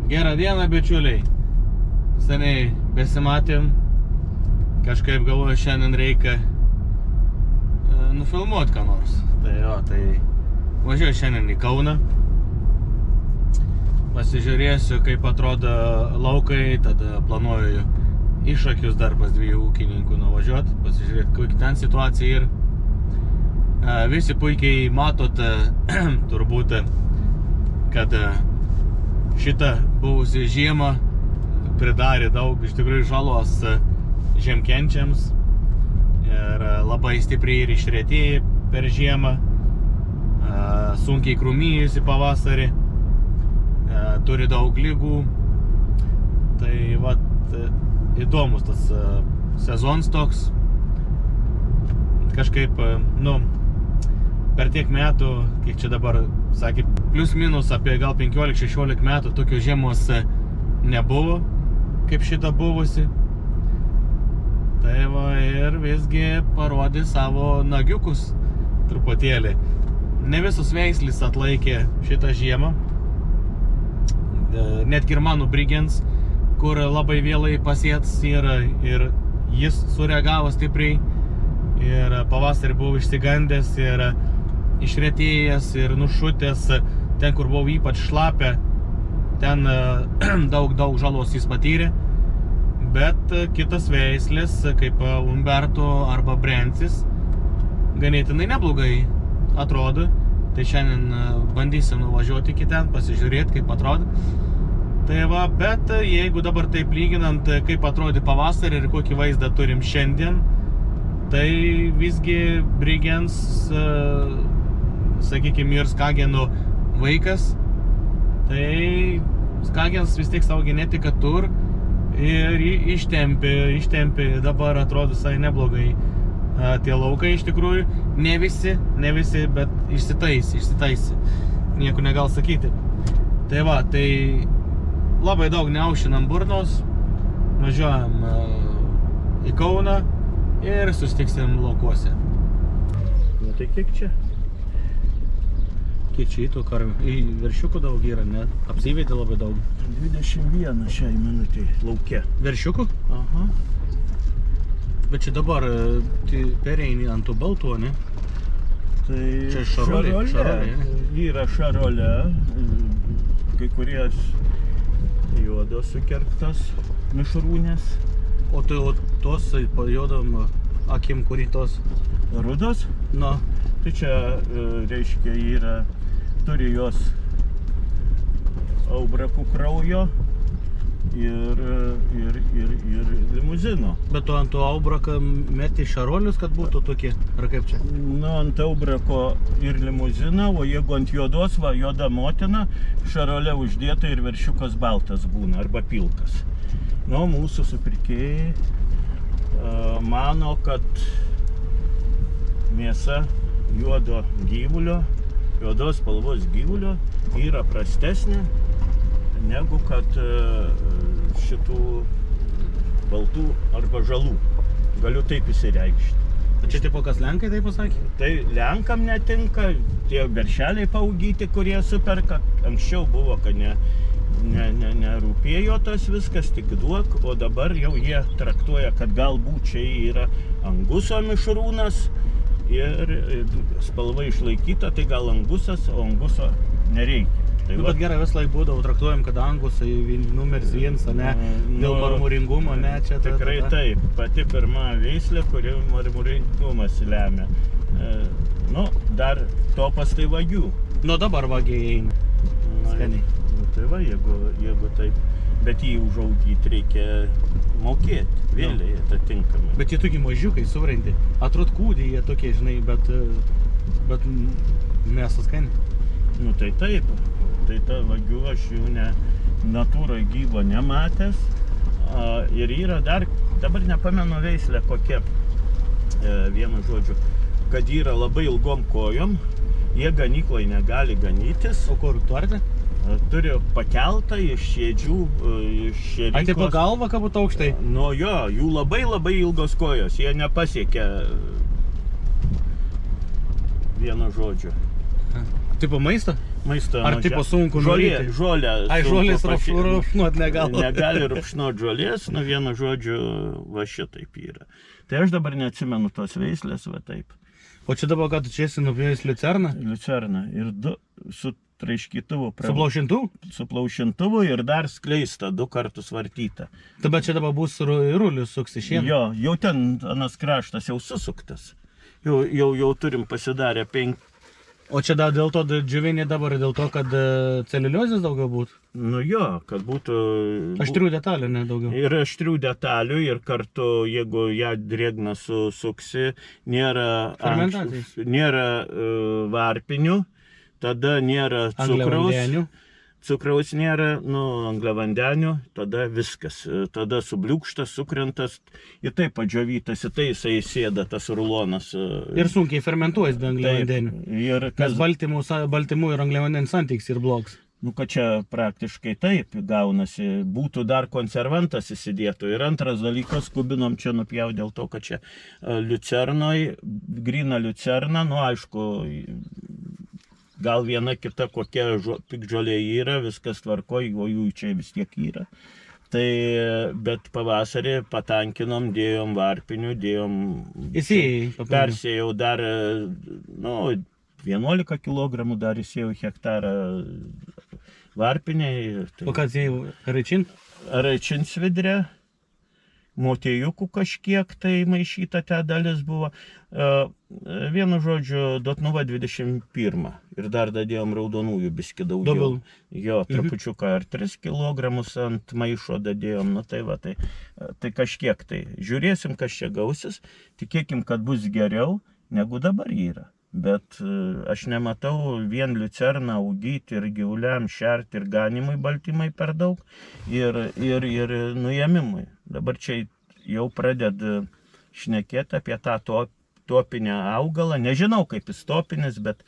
Gerą dieną, bičiuliai. Seniai besimatėm. Kažkaip galvoju, šiandien reikia nufilmuoti ką nors. Tai važiuoju šiandien į Kauną. Pasižiūrėsiu, kaip atrodo laukai, tada planuoju iššakius dar pas 2 ūkininkų nuvažiuoti, pasižiūrėti, kokia ten situacija ir visi puikiai matote turbūt, kad šitą buvusią žiemą pridarė daug iš tikrųjų žalos žemkenčiams ir labai stipriai ir išretėję per žiemą, sunkiai krūmėjusi pavasarį, turi daug ligų. Tai vat įdomus tas sezonas toks. Kažkaip, per tiek metų, kiek čia dabar sakė, plius minus apie gal 15-16 metų tokios žiemos nebuvo, kaip šita buvusi. Tai va ir visgi parodė savo nagiukus truputėlį. Ne visus veislis atlaikė šitą žiemą. Netgi ir mano Brigens, kur labai vėlai pasiets ir jis sureagavo stipriai. Ir pavasarį buvo išsigandęs ir išretėjęs ir nušutęs. Ten, kur buvo ypač šlapia, ten daug žalos jis patyrė. Bet kitas veislis, kaip Umberto arba Brencis, ganėtinai neblogai atrodo. Tai šiandien bandysim nuvažiuoti iki ten, pasižiūrėti, kaip atrodo. Tai va, bet jeigu dabar taip lyginant, kaip atrodė pavasarį ir kokį vaizdą turim šiandien, tai visgi Brigens, sakykime, ir Skageno vaikas. Tai Skagens vis tiek savo genetiką tur ir ištempė, dabar atrodo visai neblogai. Tie laukai iš tikrųjų, ne visi, bet išsitaisė. Nieko negal sakyti. Tai va, tai labai daug neaušinam burnos, važiuojam į Kauną ir susitiksim laukuose. Tai kiek čia? Kiek čia įtų karvių? Į veršiukų daug yra, ne? Apsiveitė labai daug. 21 šiai minutį lauke. Veršiukų? Aha. Bet čia dabar pereini ant tų baltų, ne? Tai čia šarolė. Yra šarolė, kai kurie juodos sukerktos mišrūnės. O tai tos juodom akim, kurį tos? Rudos? Na. Tai čia, reiškia, turi jos aubrakų kraujo ir limuzino. Bet tu ant to aubraką meti šarolius, kad būtų tokie, ar kaip čia? Ant aubrako ir limuzino, o jeigu ant juodos, va, juoda motina, šarolė uždėta ir veršiukas baltas būna, arba pilkas. Mūsų supirkėjai mano, kad mėsa juodo gyvulio, juodos spalvos gyvulio yra prastesnė negu kad šitų baltų arba žalų. Galiu taip įsireikšti. Tai čia tipo kas Lenkai taip pasakė? Tai Lenkam netinka, tie veršeliai paugyti, kurie superka. Anksčiau buvo, kad nerūpėjo tas viskas, tik duok, o dabar jau jie traktuoja, kad galbūt čia yra anguso mišrūnas ir spalva išlaikyta, tai gal angusas, o anguso nereikia. Tai bet gerai, vis laik būdavo traktuojam, kad angusai numeris 1, ne? Dėl marmuringumo, ne? Čia tikrai taip. Pati pirma veislė, kuri marmuringumas lemia. Dar topas tai vagių. Dabar vagiai eina. Skaniai. Tai va, jeigu taip. Bet jį užaugyti reikia mokėti, vėliai atitinkamai. Bet jie tokie mažiukai, supranti. Atrod kūdį jie tokie, žinai, bet mėsas skaniai. Tai taip. Tai ta vagių aš jų natūrai gyvo nematęs. Ir yra dar, dabar nepamenu veislę kokia, vienu žodžiu, kad yra labai ilgom kojom, jie ganyklai negali ganytis. O kur tvarte? Turi pakeltą iš šėdžių, iš šėryklos. Ai, taip galva, kad būtų aukštai? Jo, jų labai ilgos kojos, jie nepasiekia vieno žodžio. Tipo maisto? Maisto Ar tipo sunku nuryti? Žolė. Ai, žolės rupšnuot negali. Negali rupšnuot žolės, nu vienu žodžiu, va šitaip yra. Tai aš dabar neatsimenu tos veislės, va taip. O čia dabar, kad tu čia esi nupjėjęs liucerną? Liucerną. Ir su traiškytuvu. Su plaušintuvu? Su plaušintuvu ir dar skleista, 2 kartus vartyta. Tada čia dabar bus rulius suksi šieną? Jo, jau ten anas kraštas jau susuktas. Jau turim pasidarę 5. O čia dėl to džiuvinė dabar, dėl to, kad celiuliozės daugiau būtų? Nu jo, kad būtų... Aštrių detalių, ne daugiau. Ir aštrių detalių, ir kartu, jeigu ją drėgną susuksi, nėra varpinių, tada nėra cukraus nėra, angliavandenių, tada viskas. Tada subliūkštas, sukrentas, ir taip padžiovytas, į tai jisai sėda tas rulonas. Ir sunkiai fermentuojas be angliavandenių. Nes baltymų ir angliavandenių santykis ir blogs. Nu, kad čia praktiškai taip gaunasi, būtų dar konservantas įsidėtų. Ir antras dalykas, kubinom čia nupjaut dėl to, kad čia liucernoj, gryna liucerna, nu aišku, gal viena kita kokia pikžolė yra, viskas tvarkoj, o jų čia vis tiek yra. Tai, bet pavasarį patankinom, dėjom varpinių, persėjau dar, 11 kg dar įsėjau hektarą varpiniai. O kad įsėjau raičin? Raičin svidrė. Motiejukų kažkiek tai maišyta ta dalis buvo. Vienu žodžiu, Dotnuva 21. Ir dar dadėjom raudonųjų biskį daugiau. Jo, trupučiuką ar 3 kg ant maišo dadėjom. Nu tai va, tai kažkiek tai. Žiūrėsim, kas čia gausis. Tikėkim, kad bus geriau, negu dabar yra. Bet aš nematau vien liucerną augyti ir gyvuliam šerti ir ganimui baltymai per daug ir nuėmimui. Dabar čia jau pradeda šnekėti apie tą topinę augalą. Nežinau, kaip jis topinis, bet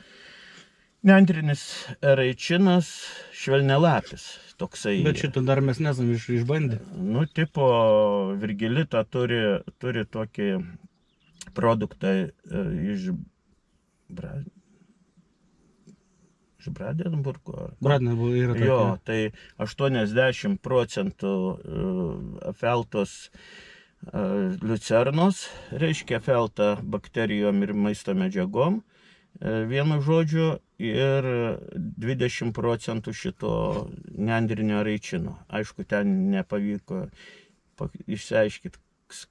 nendrinis raičinas, švelnialapis toksai. Bet šito dar mes nesam išbandę. Nu, tipo Virgilita turi tokį produktą iš Brandenburgo. Brandenburgo yra tokia. Jo, tai 80% feltos liucernos, reiškia felta bakterijom ir maisto medžiagom, vienu žodžiu, ir 20% šito nendrinio raičino. Aišku, ten nepavyko išsiaiškyti,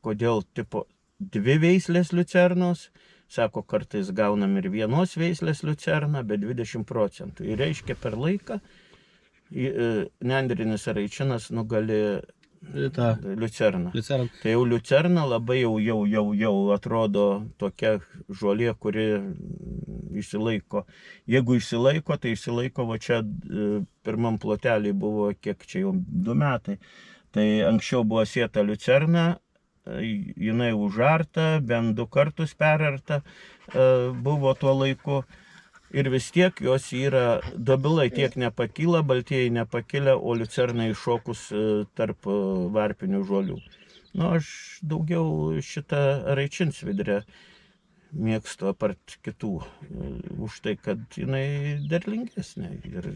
kodėl tipo 2 veislės liucernos. Sako, kartais gaunam ir vienos veislės liucerną, bet 20%. Ir reiškia per laiką nendrinis raičinas nugali liucerną. Tai jau liucerna labai jau atrodo tokia žolė, kuri išsilaiko. Jeigu išsilaiko, tai išsilaiko, va čia pirmam plotelį buvo, kiek čia jau 2 metai. Tai anksčiau buvo sėta liucerna, jinai užarta, bent 2 kartus perarta buvo tuo laiku. Ir vis tiek jos yra, dobilai tiek nepakyla, baltieji nepakyla, o liucerna iššokus tarp varpinių žolių. Nu, aš daugiau šitą raičinsvidrę mėgstu apart kitų, už tai, kad jinai derlingesnė.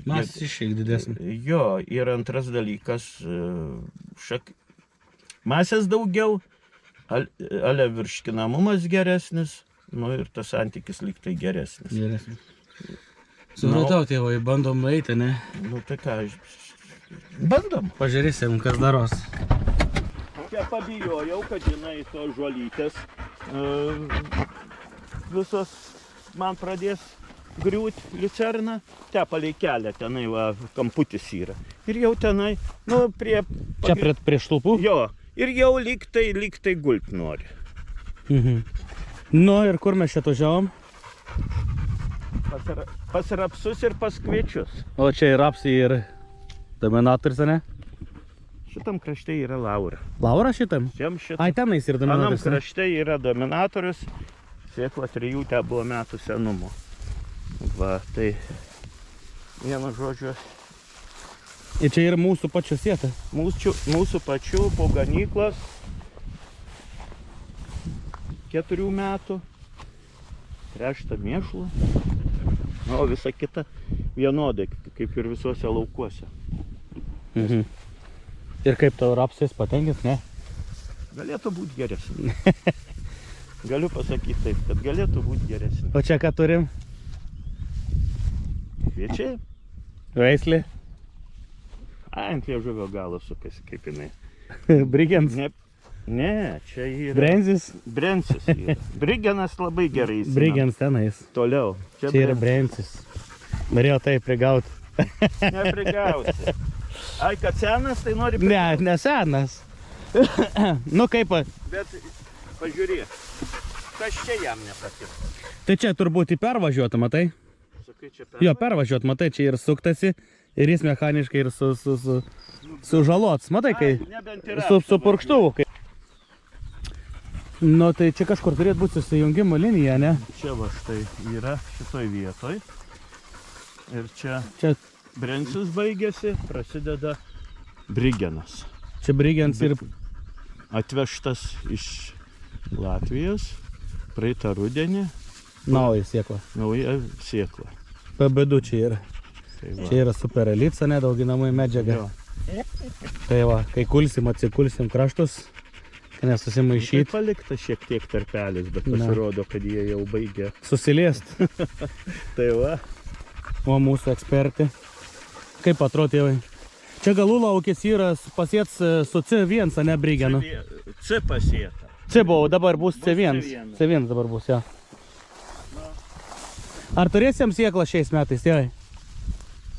Masė šiek didesnė. Jo, ir antras dalykas, masės daugiau, ale virškinamumas geresnis, nu ir tas santykis lyg tai geresnis. Supratau, tėvai, bandom eiti, ne? Nu tai ką, bandom. Pažiūrėsim, kas daros. Čia pabijojau, kad žinai, tos žolytės visos man pradės griūti liucerną. Te palei kelią, tenai va, kamputis yra. Ir jau tenai, nu prie... Čia prie štulpų? Jo. Ir jau lyg tai gulp nori. Nu ir kur mes čia važiavom? Pas rapsus ir pas kviečius. O čia ir rapsai ir dominatorius, ne? Šitam krašte yra Laura. Laura šitam? Ai, tenais ir dominatorius. Anam krašte yra dominatorius. Sėkla 3 buvo metų senumo. Va, tai vienu žodžiu. Ir čia yra mūsų pačių sėta. Mūsų pačių po ganyklos 4 metų. Trešta mėšlų. O visa kita vienodai, kaip ir visuose laukuose. Mhm. Ir kaip tau rapsas patenkins, ne? Galėtų būti geresnė. Galiu pasakyti taip, kad galėtų būti geresnė. O čia ką turim? Kviečiai? Veislė? Ant liežuvio galo sukasi, kaip jinai. Brigens? Ne, čia yra... Brenzis? Brensis yra. Brigenas labai gerai įsimena. Brigens tenais. Toliau. Čia yra Brenzis. Norėjau tai prigauti. Neprigausi. Ai, kad senas, tai nori prigauti. Ne senas. Nu kaip... Bet pažiūrėk, kas čia jam nepatiko. Tai čia turbūt į pervažiuotą, matai? Sakai, čia Jo, pervažiuot, matai, čia ir suktasi. Ir jis mechaniškai ir sužalots. Matai, kai su purkštuvu. Kai... Nu, tai čia kažkur turėtų būti susijungimo linija, ne? Čia va štai yra šitoj vietoj. Ir čia Brensis baigėsi, prasideda Brigenas. Čia Brigens ir... Atvežtas iš Latvijos praeitą rudenį. Nauja siekla. Nauja siekla. PB2 čia yra. Tai va. Čia yra super elipsa, nedauginamai medžiaga. Jo. Tai va, kai kulsim, atsikulsim kraštus, kad nesusimaišyt. Tai palikta šiek tiek tarpelis, bet pasirodo, kad jie jau baigė susiliest. Tai va. O mūsų ekspertai. Kaip atrodo, tėvai? Čia galų laukis yra pasiets su C1, ne Brigenu. C pasieta. C buvo, dabar bus C1. C1 dabar bus, jo. Ar turėsim sieklą šiais metais, tėvai?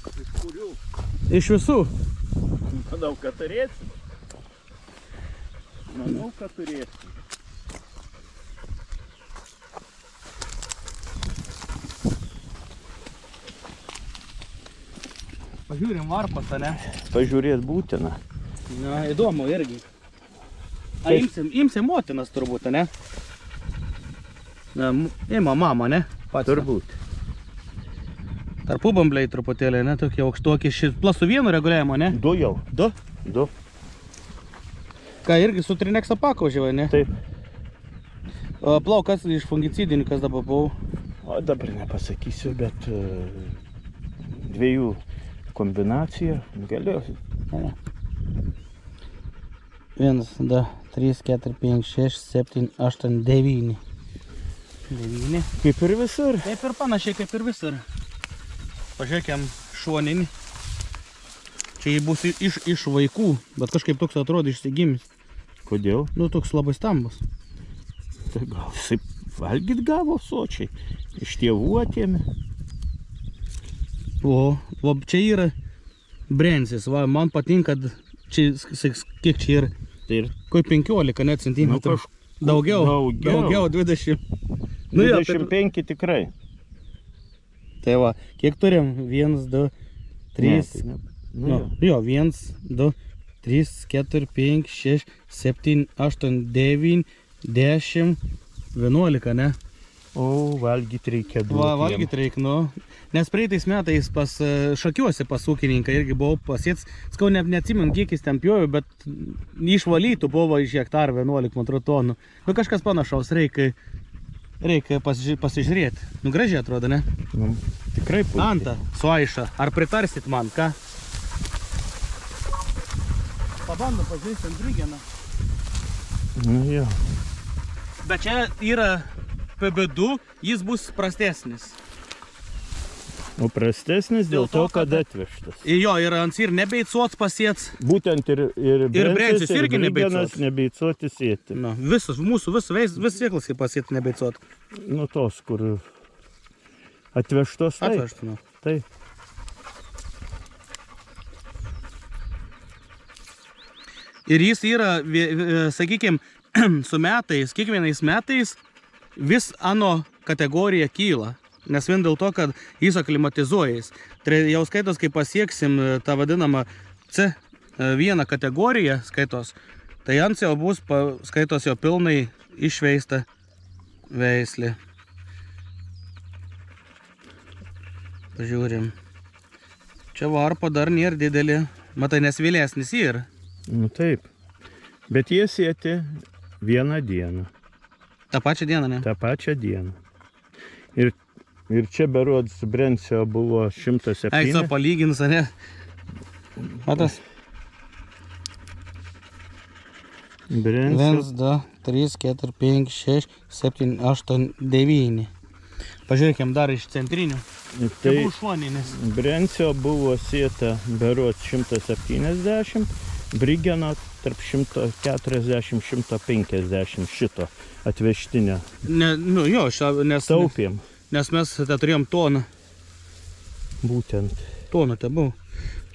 Iš kurių? Iš visų? Manau, kad turėsim. Manau, kad turėsim. Pažiūrim varpas, ne? Pažiūrėt būtina. Na, įdomu irgi. A, imsim motinas turbūt, ne? Ima mama, ne? Pats. Turbūt. Tarpubambliai truputėlį, ne? Tokie aukštokie. Plasų vienu reguliavimo, ne? Du jau. Du? Du. Ką, irgi su Trineksa pakožiavai, ne? Taip. Plaukas iš fungicidinių, kas dabar buvau? O dabar nepasakysiu, bet dviejų kombinacija galiu. 1, 2, 3, 4, 5, 6, 7, 8, 9. 9. Kaip ir visur. Taip ir panašiai kaip ir visur. Pažiūrėkiam šoninį. Čia jį bus iš vaikų, bet kažkaip toks atrodo išsigimis. Kodėl? Nu, toks labai stambus. Tai gal jisai valgyt gavo sočiai. Iš tėvų atėmė. O čia yra Brensis, va, man patinka, čia, kiek čia yra, Tai ir kaip 15 net centimetrų. Daugiau, 20. Nu, 25 tikrai. Tai va, kiek turim? 1, 2, 3, jo, 1, 2, 3, 4, 5, 6, 7, 8, 9, 10, 11, ne? O, valgyt reikia duoti. Va, valgyt reikia, nu. Nes praeitais metais pas Šakiuose pas ūkininką irgi buvau pasiets, skau neatsimenu, kiek jis ten pjovė, bet išvalytų buvo iš hektarų 11 man tonų. Nu, kažkas panašaus, reikia pasižiūrėti. Nu, gražiai atrodo, ne? Nu, tikrai puikiai. Anta, su Aiša, ar pritarsit man, ką? Pabandom pažiūrėti ant Brigeną. Nu, jo. Bet čia yra PB2, jis bus prastesnis. O prastesnis dėl to, kad atvežtas. Jo, ir ant ir nebeicuots pasiets. Būtent ir Brensis irgi Brigenas nebeicuoti sėti. Nu, visus, mūsų vis sieklas kaip pasiet nebeicuot. Nu, tos, kur atvežtos, taip. Atvežtų, nu. Taip. Ir jis yra, sakykime, su metais, kiekvienais metais vis ano kategorija kyla. Nes vien dėl to, kad jis aklimatizuojas. Tai jau skaitos, kai pasieksim tą vadinamą C1 kategoriją, skaitos, tai ant jau bus skaitos jau pilnai išveista veislė. Pažiūrim. Čia varpa dar nėra didelė. Matai, nes vėlesnis yra. Nu taip. Bet jie sėti vieną dieną. Ta pačią dieną, ne? Ta pačią dieną. Ir Ir čia berods Brencio buvo 107. Eikso palygins, ne? Matas? Brencio. 1, 2, 3, 4, 5, 6, 7, 8, 9. Pažiūrėkim dar iš centrinių. Tai buvo šoninis. Brencio buvo sėta berods 170, Brigeno tarp 140-150 šito atvežtinio. Ne, nu jo, nes... Taupėm. Nes mes turėjom toną. Būtent. Toną te buvo.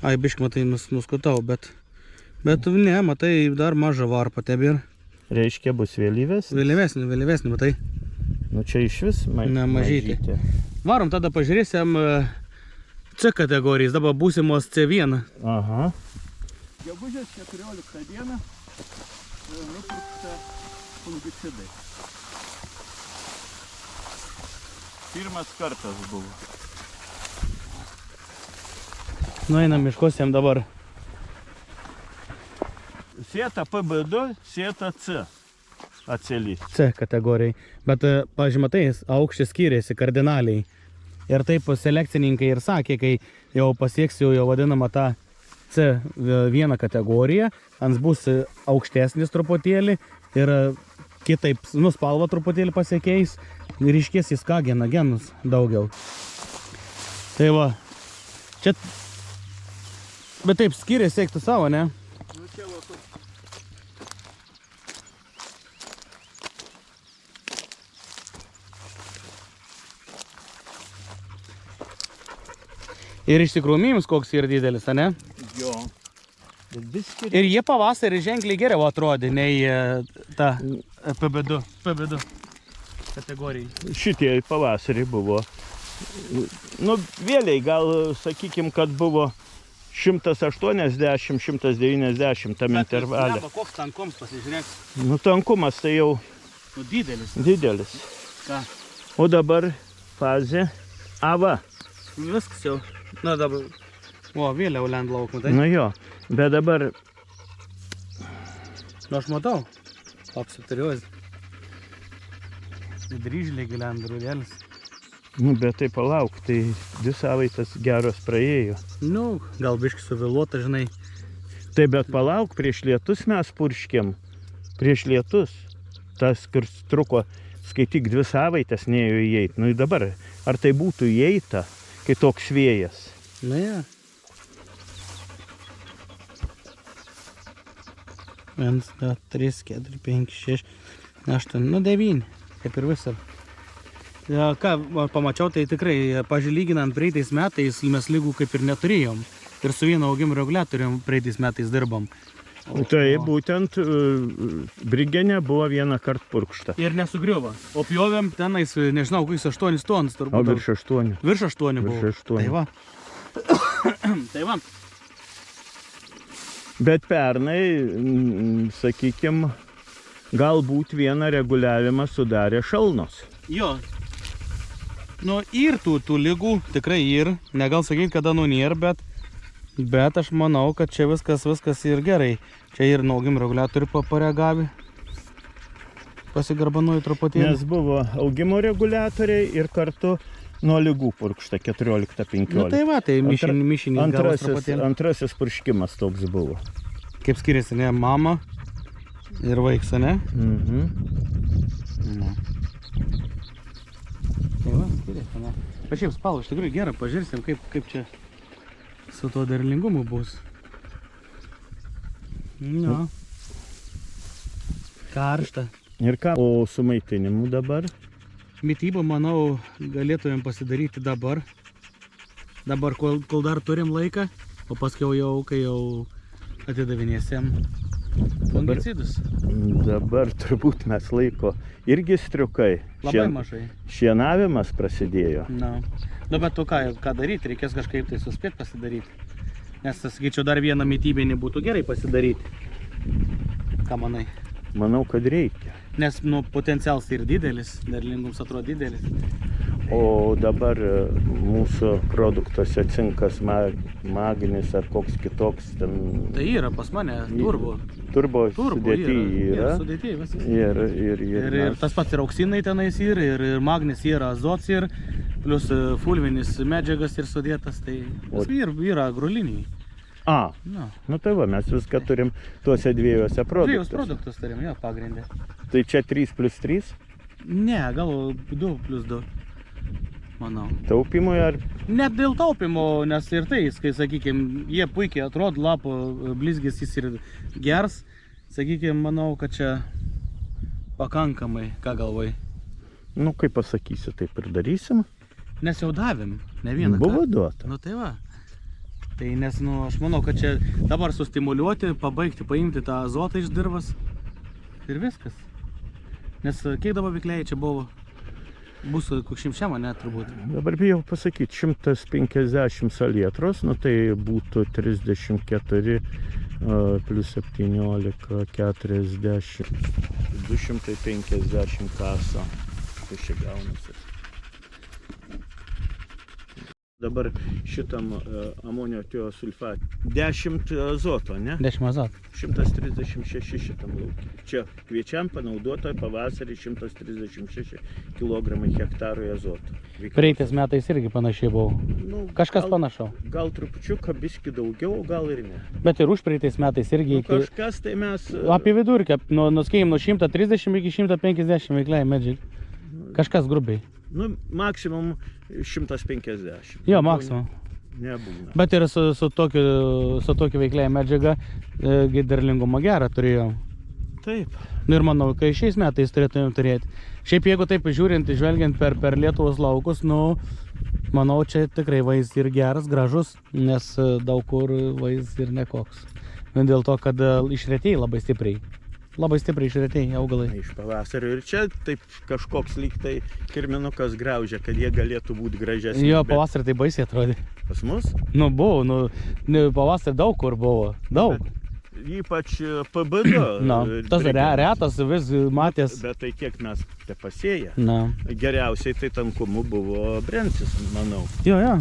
Ai, bišk, matai, nuskutau, bet ne, matai, dar maža varpa tebėra. Reiškia, bus vėlyvesnis? Vėlyvesnį, matai. Nu čia iš vis mažytė. Varom tada pažiūrėsim C kategorijas, dabar būsimos C1. Aha. Gegužės 14 dieną nupirkta fungicidai. Pirmas kartas buvo. Nueinam miškosiam dabar. Sėta PB2, sėta C. Atsėlys. C kategorijai. Bet, pavyzdžiui, matai, aukštis skiriasi kardinaliai. Ir taip selekcininkai ir sakė, kai jau pasieksiu jau vadinamą tą C1 kategoriją, ans bus aukštesnis truputėlį ir kitaip spalva truputėlį pasikeis ir ryškės į skageną genus daugiau. Tai va, čia, bet taip skiriasi, eiktų savo, ne? Ir iš tikrųjų mims koks yra didelis, ne? Jo. Ir jie pavasarį ženkliai geriau atrodė nei ta PB2 kategorijai. Šitie pavasarį buvo. Nu, vėliai gal sakykim, kad buvo 180-190 tam intervalė. Bet koks tankoms pasižiūrėk. Nu, tankumas tai jau Didelis. didelis. Ką? O dabar fazė AVA. Viskas jau. Na dabar. O, vėliau lend laukų, tai? Nu jo, bet dabar Nu, aš matau. Apsitariuosi. Dryžliai gilend rūdėlis. Nu, bet tai palauk, tai 2 savaitės geros praėjo. Nu, gal biški suvėluota, žinai. Tai bet palauk, prieš lietus mes purškėm. Prieš lietus. Tas, kur truko, skaityk 2 savaitės neėjo įeit. Nu, dabar, ar tai būtų įeita, kai toks vėjas? Na, ja. 1, 2, 3, 4, 5, 6, 8, nu 9. Kaip ir visur. Ką pamačiau, tai tikrai, pažiūrėginant praeitais metais, mes lygų kaip ir neturėjom. Ir su vienu augimo reguliatorium praeitais metais dirbam. Tai būtent Brigene buvo 1 kart purkšta. Ir nesugriuvo. O pjovėm tenais, nežinau, kokius 8 tonus turbūt. O virš 8. Virš 8 buvo. Virš 8. Tai va. Tai va. Bet pernai, sakykim, galbūt vieną reguliavimą sudarė šalnos. Jo. Nu, ir tų lygų, tikrai ir. Negal sakyti, kada nu nėra, bet aš manau, kad čia viskas ir gerai. Čia ir augimo reguliatorių pareagavė. Pasigarbanuoju truputėlį. Nes buvo augimo reguliatoriai ir kartu nuo lygų purkšta 14-15. Nu tai va, tai mišinį gavos truputėlį. Antrasis purškimas toks buvo. Kaip skiriasi, ne, mama ir vaiks, ne? Mhm. Ne. Tai va, skiriasi, ne? Bet šiaip spalva, iš tikrųjų gera, pažiūrėsim, kaip čia su tuo derlingumu bus. Nu. Karšta. Ir ką? O su maitinimu dabar? Mitybą, manau, galėtumėm pasidaryti dabar. Dabar, kol dar turim laiką, o paskiau jau, kai jau atidavinėsim fungicidus. Dabar turbūt mes laiko irgi striukai. Labai mažai. Šienavimas prasidėjo. Na. Nu, bet tu ką daryti, reikės kažkaip tai suspėti pasidaryti. Nes, sakyčiau, dar vieną mitybinį būtų gerai pasidaryti. Ką manai? Manau, kad reikia. Nes, nu, potencialas ir didelis, derlingums atrodo didelis. O dabar mūsų produktuose cinkas, magnis ar koks kitoks ten... Tai yra pas mane turbo. Turbo sudėty yra. Sudėty viskas. Ir tas pats ir auksinai tenais ir magnis yra, azots ir Plius fulvinis medžiagas ir sudėtas, tai ir yra agroliniai. A, Nu, nu tai va, mes viską turim tuose dviejose dviejus produktuose. produktus turim, jo, pagrindė. Tai čia 3+3 Ne, gal 2+2, manau. taupimui ar... Net dėl taupimo, nes ir tai, kai, sakykime, jie puikiai atrodo, lapo blizgis jis ir gers, sakykime, manau, kad čia pakankamai, ką galvoj. Nu, kaip pasakysi, taip ir darysim. Nes jau davėm, ne vieną. Buvo duota. Nu tai va. Tai nes, nu, aš manau, kad čia dabar sustimuliuoti, pabaigti, paimti tą azotą iš dirvas ir viskas. Nes kiek dabar veikliai čia buvo? Bus koks šimčiama, ne, turbūt. Dabar bijau pasakyti, 150 salietros, nu tai būtų 34 plus 17, 40, 250 kaso. Tai čia gaunasi. Dabar šitam amonio tiosulfatui 10 azoto, ne? 10 azot. 136 šitam laukiui. Čia kviečiam panaudota pavasarį 136 kg hektarui azoto. Praeitais metais irgi panašiai buvo. Nu, Kažkas panašau. Gal trupučiuką biškį daugiau, gal ir ne. Bet ir už praeitais metais irgi Nu, kažkas tai mes... apie vidurkį, nuskėjim nuo 130 iki 150 veikliai medžiai. Kažkas grubiai. Nu, maksimum 150. Jo, maksimum. Nebūna. Bet ir su tokiu veikliai medžiaga derlingumą gerą turėjom. Taip. Nu ir manau, kai šiais metais turėtumėm turėti. Šiaip jeigu taip žiūrint, žvelgiant per Lietuvos laukus, nu, manau, čia tikrai vaizdas ir geras, gražus, nes daug kur vaizdas ir nekoks. Vien dėl to, kad išretėjai labai stipriai. Labai stipriai išretėjai augalai. Iš pavasario ir čia taip kažkoks lyg tai kirminukas graužia, kad jie galėtų būti gražesni. Jo, pavasarį tai baisiai atrodė. Pas mus? Nu, buvo, pavasarį daug kur buvo. Daug. Bet ypač PBD. Na, tas retas vis matęs. Bet tai kiek mes te pasėję. Na. Geriausiai tai tankumu buvo Brencis, manau. Jo, jo.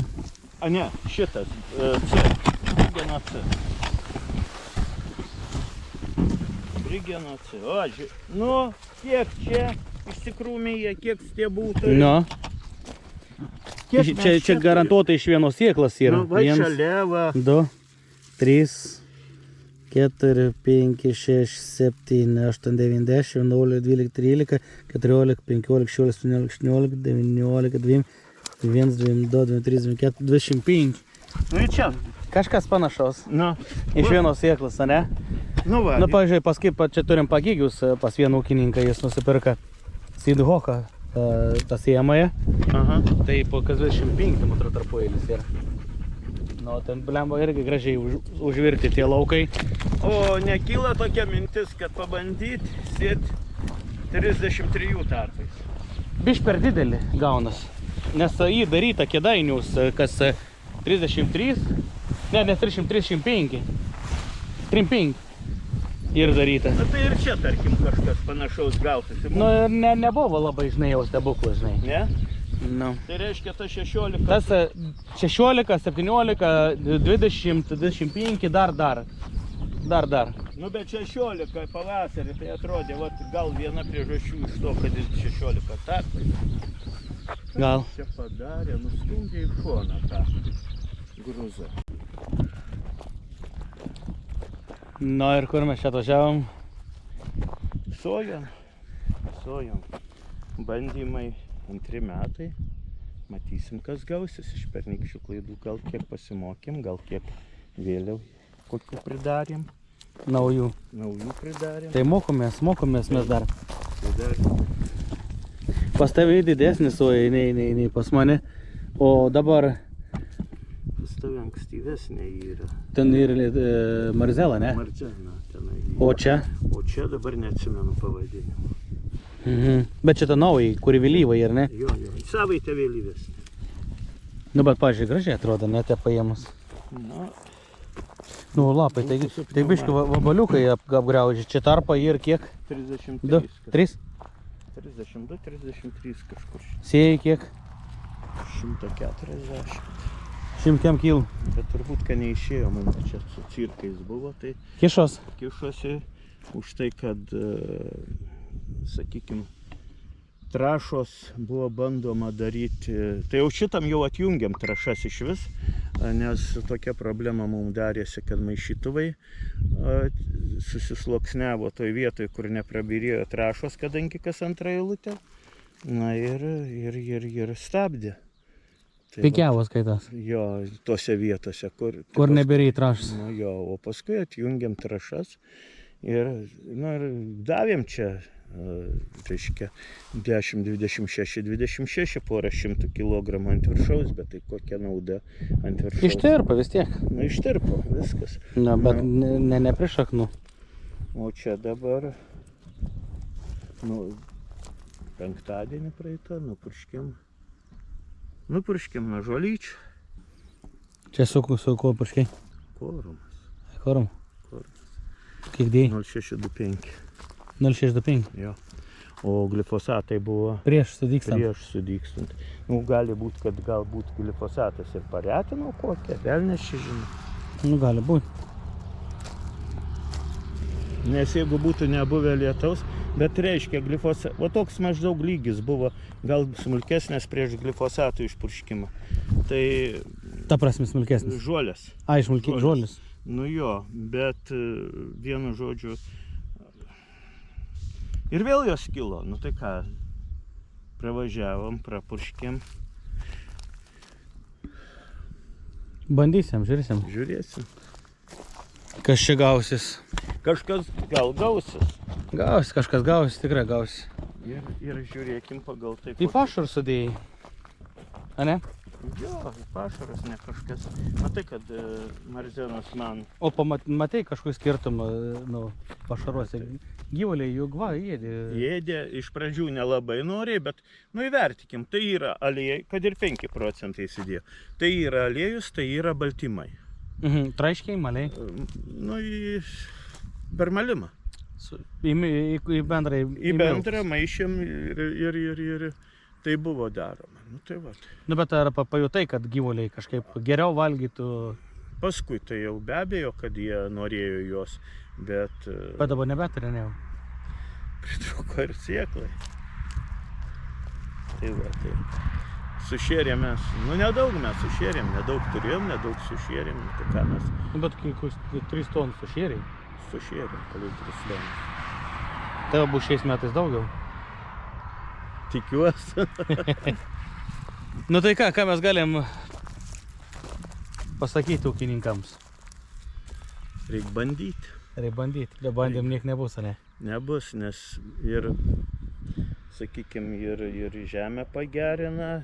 A ne, šitas. C. Brigeno C. Brigeno C. O, nu, kiek čia išsikrūmėje, kiek stiebų turi. Nu. Čia garantuotai iš vienos sėklas yra. Nu, va, šalia, va. 2, 3, 4, 5, 6, 7, 8, 9, 10, 11, 12, 13, 14, 15, 16, 17, 18, 19, 21, 22, 23, 24, 25. Nu, ir čia. Kažkas panašaus. Nu. Iš vienos sėklas, ne? Nu, va. Nu, pavyzdžiui, paskui čia turim pagygius pas vieną ūkininką, jis nusipirka Seedhoką, tą siejamąją. Aha. Tai po kas 25, man atrodo, tarpueilis yra. Nu, ten blemba irgi gražiai užvirti tie laukai. O nekyla tokia mintis, kad pabandyti sėti 33 tarpais. Biš per didelį gaunas. Nes jį daryta Kėdainius, kas 33, ne 335. 35 ir daryta. Na tai ir čia, tarkim, kažkas panašaus gautasi. Nu, nebuvo labai, žinai, jau stebuklas, žinai. Ne? Nu. Tai reiškia, ta 16. Tas 16, 17, 20, 25, dar. Nu, bet 16 pavasarį, tai atrodė, vat, gal viena priežasčių iš to, kad jis 16 tarpai. Gal. Čia padarė, nustumdė į šoną tą gruzą. Nu ir kur mes čia atvažiavom? Sojom. Bandymai 2 metai. Matysim, kas gausis iš pernykščių klaidų. Gal kiek pasimokėm, gal kiek vėliau kokių pridarėm. Naujų. Pridarėm. Tai mokomės mes dar. Tai dar Pas tavai didesnis sojai nei pas mane. O dabar pas tavai ankstyvesnė yra. ten ir Marzela, ne? Marcena tenai. O čia? O čia dabar neatsimenu pavadinimo. Bet čia ta naujai, kuri vėlyvai, ar ne? Jo. Savaitę vėlyvesnė. Nu, bet, pavyzdžiui, gražiai atrodo, net paėmus. Na, Nu, lapai, tai biški vabaliukai apgraužė. Čia tarpa ir kiek? 33. 2, 3? 32, 33 kažkur. Sėjai kiek? 140. 100 kil. Bet turbūt, kad neišėjo, man čia su cirkais buvo, tai Kišos? kišosi už tai, kad, sakykim, trašos buvo bandoma daryti. Tai jau šitam jau atjungiam trašas iš vis, nes tokia problema mums darėsi, kad maišytuvai susisloksniavo toj vietoj, kur neprabirėjo trašos, kadangi kas antra eilutė. Na ir stabdė. Tai Pikiavo skaitas. Jo, tose vietose, Kur nebėrėjai trašas. Nu jo, o paskui atjungiam trašas ir davėm čia, reiškia, 10, 26, 26 porą šimtų kilogramų ant viršaus, bet tai kokia nauda ant viršaus. Ištirpo vis tiek. Nu, ištirpo, viskas. Na, bet ne prie šaknų. O čia dabar, penktadienį praeitą, nupurškim nuo žolyčių. Čia su kuo purškiai? Korumas. Korum. Kiek dėjai? 0625. 0625. Jo. O glifosatai buvo Prieš sudykstant. prieš sudykstant. Gali būti, kad galbūt glifosatas ir paretino kokią, velnias čia žino. Gali būti. Nes jeigu būtų nebuvę lietaus, bet reiškia glifosat, o toks maždaug lygis buvo, gal smulkesnės prieš glifosatų išpurškimą. Tai Ta prasme smulkesnis. žolės. Ai, žolis. Nu jo, bet vienu žodžiu. Ir vėl jos kilo. Nu tai ką, pravažiavom, prapurškėm, Bandysim, žiūrėsim. žiūrėsim. Kas čia gausis? Kažkas gal gausis. Gausis, kažkas gausis, tikrai gausis. Ir žiūrėkim pagal taip. Į pašarą sudėjai. A ne? Jo, pašaras ne kažkas. Matai, kad Marzenas man. O matai kažkokį skirtumą, pašaruose. Gyvuliai juk ėdė. Ėdė iš pradžių nelabai noriai, bet įvertikim, tai yra aliejai, kad ir 5 procentai įsidėjo. Tai yra aliejus, tai yra baltymai. Traiškiai, maliai. Per malimą. Į bendrą. Į bendrą maišėm ir tai buvo daroma. Tai va. Bet ar pajutai, kad gyvuliai kažkaip geriau valgytų? Paskui tai jau be abejo, kad jie norėjo jos, bet dabar nebeturi, ne jau. Pritruko ir sėklai. Tai va, tai sušėrėm mes, nedaug mes sušėrėm, nedaug turėjom, nedaug sušėrėm, tai ką mes. Bet 3 tonų sušėrėjai? Sušėrėm, palei 3 tonus. Tai bus šiais metais daugiau. Tikiuosi. Nu tai ką mes galim pasakyti ūkininkams? Reik bandyti. Reik bandyti, be bandym niek nebus, ne? Nebus, nes ir, sakykime, ir žemę pagerina,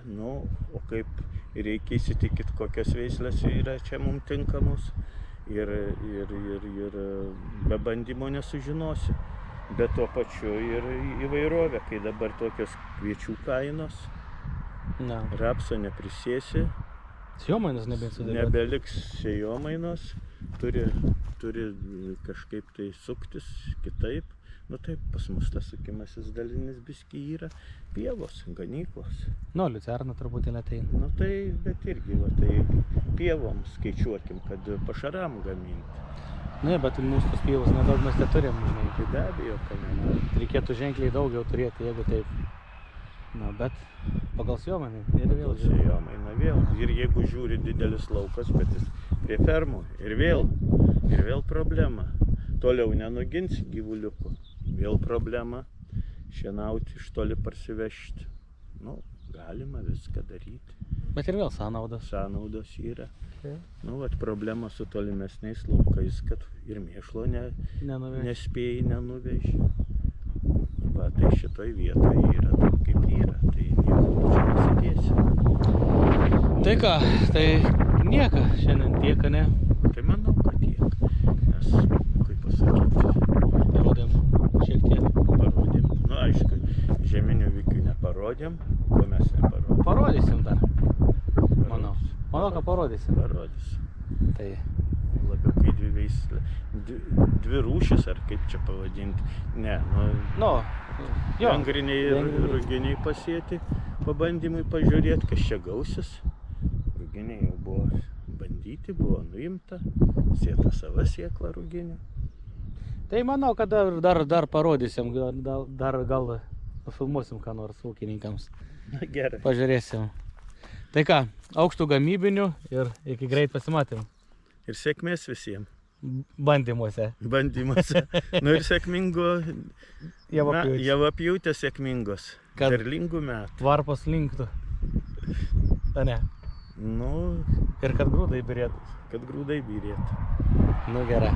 o kaip reikia įsitikit, kokios veislės yra čia mums tinkamos. Ir be bandymo nesužinosi. Bet tuo pačiu ir įvairovė, kai dabar tokios kviečių kainos, rapso neprisėsi, sėjomainos nebesudėlioti. nebeliks sėjomainos, turi kažkaip tai suktis kitaip. Taip, pas mus tas sukimasis dalinis biskį yra pievos, ganyklos. Liucerna turbūt neateina. Tai, bet irgi, tai pievom skaičiuokim, kad pašaram gaminti. Bet mūsų tos pievos nedaug mes neturim. Tai be abejo, kad ne. Reikėtų ženkliai daugiau turėti, jeigu taip. Bet pagal sėjomainą ir vėl. Sėjomainą vėl. Ir jeigu žiūri didelis laukas, bet jis prie fermų. Ir vėl problema. Toliau nenuginsi gyvuliukų. Vėl problema. Šienauti iš toli parsivežti. Galima viską daryti. Bet ir vėl sąnaudos. Sąnaudos yra. Problema su tolimesniais laukais, kad ir mėšlo nespėjai, nenuveži. Tai šitoj vietoje yra taip, kaip yra. Tai nieko čia nesidėsi. Tai ką, tai nieka šiandien tiek, ne? Tai manau, kad tiek. Nes, kaip pasakyti, parodėm šiek tiek. Parodėm. Aišku, žieminių vykių neparodėm, ko mes neparodėm. Parodysim dar. Manau, ką parodysim. Parodysim. Tai labiau kai dvi rūšis, ar kaip čia pavadinti. Ne, vengriniai ir ruginiai pasėti, pabandymui pažiūrėti, kas čia gausis. Ruginiai jau buvo bandyti, buvo nuimta, sėta sava sėkla ruginių. Tai manau, kad dar parodysim, dar gal Nufilmuosim ką nors ūkininkams. Na gerai. Pažiūrėsim. Tai ką, aukštų gamybinių ir iki greit pasimatymų. Ir sėkmės visiems Bandymuose. bandymuose. Nu ir sėkmingo Javapjūtės. javapjūtės sėkmingos. Kad- Derlingų metų. Tvarpos linktų. A ne. Nu, Ir kad grūdai birėtų. kad grūdai byrėtų. Nu gerai.